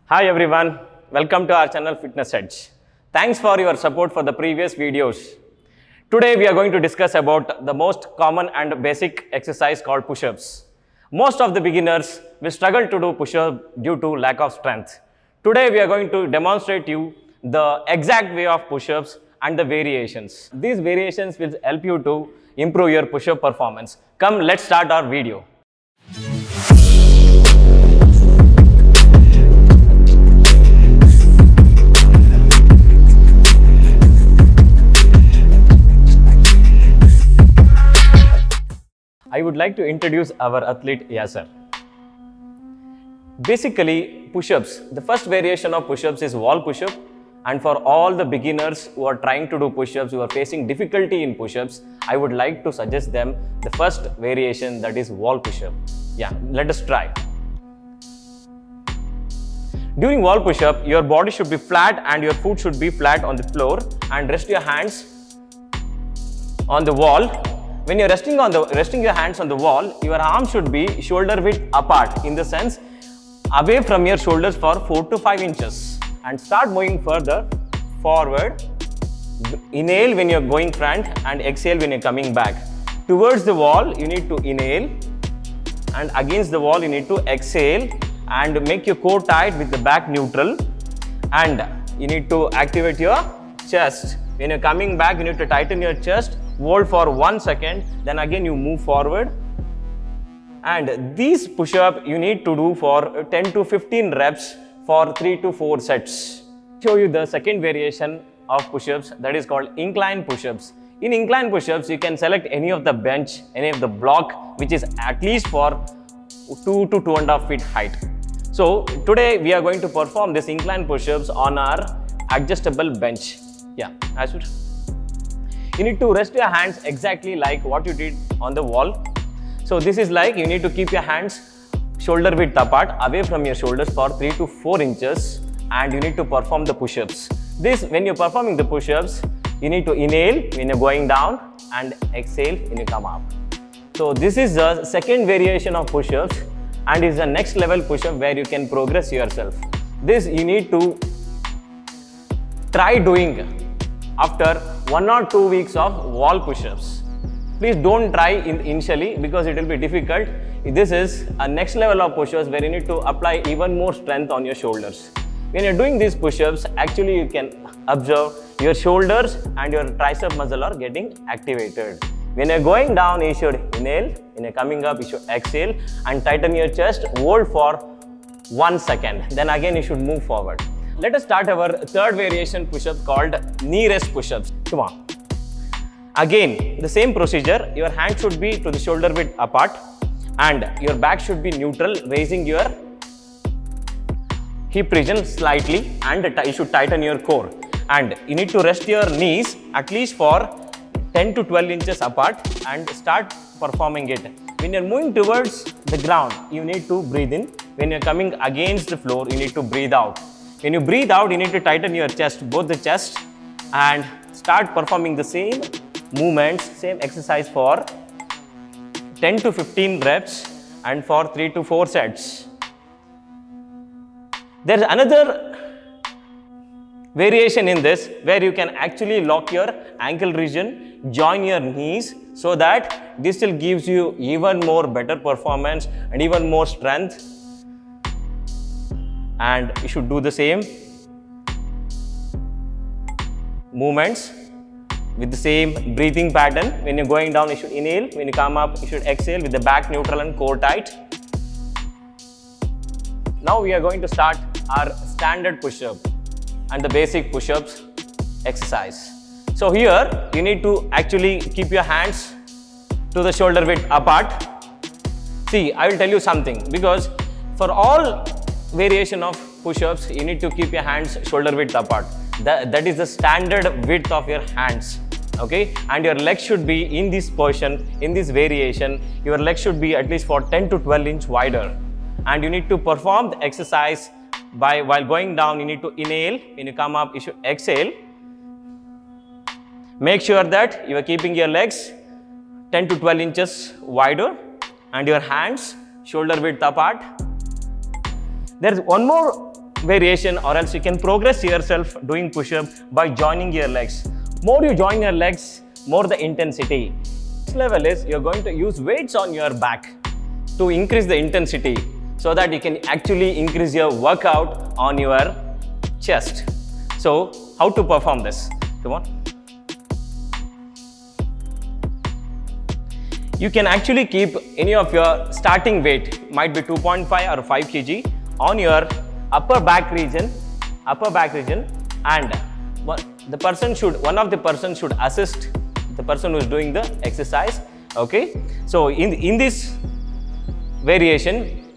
Hi everyone, welcome to our channel Fitness Edge. Thanks for your support for the previous videos. Today we are going to discuss about the most common and basic exercise called push-ups. Most of the beginners will struggle to do push-up due to lack of strength. Today we are going to demonstrate you the exact way of push-ups and the variations. These variations will help you to improve your push-up performance. Come, let's start our video. I would like to introduce our athlete Yasser. Basically, push-ups, the first variation of push-ups is wall push-up, and for all the beginners who are trying to do push-ups, who are facing difficulty in push-ups, I would like to suggest them the first variation, that is wall push-up. Yeah, let us try. During wall push-up, your body should be flat and your foot should be flat on the floor, and rest your hands on the wall. When you're resting your hands on the wall, your arms should be shoulder width apart, in the sense away from your shoulders for 4 to 5 inches, and start moving further forward. Inhale when you're going front and exhale when you're coming back. Towards the wall, you need to inhale, and against the wall, you need to exhale and make your core tight with the back neutral, and you need to activate your chest. When you're coming back, you need to tighten your chest. Hold for 1 second, then again you move forward. And these push-up you need to do for 10 to 15 reps for 3 to 4 sets. Show you the second variation of push-ups, that is called incline push-ups. In incline push-ups, you can select any of the bench, any of the block which is at least for 2 to 2.5 feet height. So today we are going to perform this incline push-ups on our adjustable bench. Yeah, as it. You need to rest your hands exactly like what you did on the wall. So this is like you need to keep your hands shoulder width apart, away from your shoulders for 3 to 4 inches, and you need to perform the push-ups. This, when you're performing the push-ups, you need to inhale when you're going down and exhale when you come up. So this is the second variation of push-ups, and is the next level push-up where you can progress yourself. This you need to try doing after 1 or 2 weeks of wall push-ups. Please don't try initially because it will be difficult. This is a next level of push-ups where you need to apply even more strength on your shoulders. When you're doing these push-ups, actually you can observe your shoulders and your tricep muscle are getting activated. When you're going down, you should inhale. When you're coming up, you should exhale and tighten your chest. Hold for 1 second. Then again you should move forward. Let us start our third variation push-up called knee rest push-ups. Come on. Again, the same procedure. Your hand should be to the shoulder width apart and your back should be neutral, raising your hip region slightly, and you should tighten your core. And you need to rest your knees at least for 10 to 12 inches apart and start performing it. When you're moving towards the ground, you need to breathe in. When you're coming against the floor, you need to breathe out. When you breathe out, you need to tighten your chest, both the chest, and start performing the same movements, same exercise for 10 to 15 reps and for 3 to 4 sets. There is another variation in this where you can actually lock your ankle region, join your knees, so that this still gives you even more better performance and even more strength. And you should do the same movements with the same breathing pattern. When you're going down, you should inhale. When you come up, you should exhale with the back neutral and core tight. Now we are going to start our standard push-up and the basic push-ups exercise. So here you need to actually keep your hands to the shoulder width apart. See, I will tell you something, because for all variation of push-ups, you need to keep your hands shoulder width apart. That is the standard width of your hands, okay? And your legs should be in this position, in this variation. Your legs should be at least for 10 to 12 inch wider. And you need to perform the exercise while going down, you need to inhale. When you come up, you should exhale. Make sure that you are keeping your legs 10 to 12 inches wider and your hands shoulder width apart. There is one more variation, or else you can progress yourself doing push-up by joining your legs. More you join your legs, more the intensity. Next level is you're going to use weights on your back to increase the intensity so that you can actually increase your workout on your chest. So how to perform this? Come on. You can actually keep any of your starting weight, might be 2.5 or 5 kg, on your upper back region, and one of the person should assist the person who is doing the exercise. Okay, so in this variation,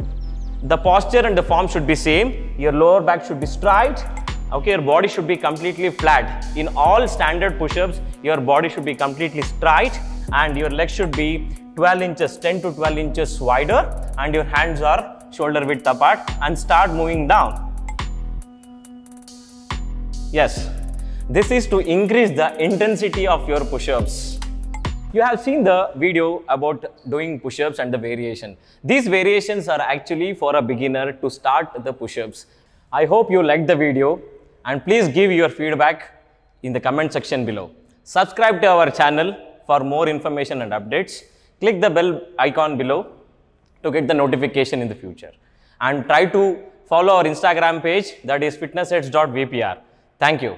the posture and the form should be same. Your lower back should be straight. Okay, your body should be completely flat. In all standard push-ups, your body should be completely straight and your legs should be 12 inches, 10 to 12 inches wider, and your hands are shoulder width apart, and start moving down. Yes, this is to increase the intensity of your push-ups. You have seen the video about doing push-ups and the variation. These variations are actually for a beginner to start the push-ups. I hope you liked the video, and please give your feedback in the comment section below. Subscribe to our channel for more information and updates. Click the bell icon below to get the notification in the future. And try to follow our Instagram page, that is fitnesseds.vpr. Thank you.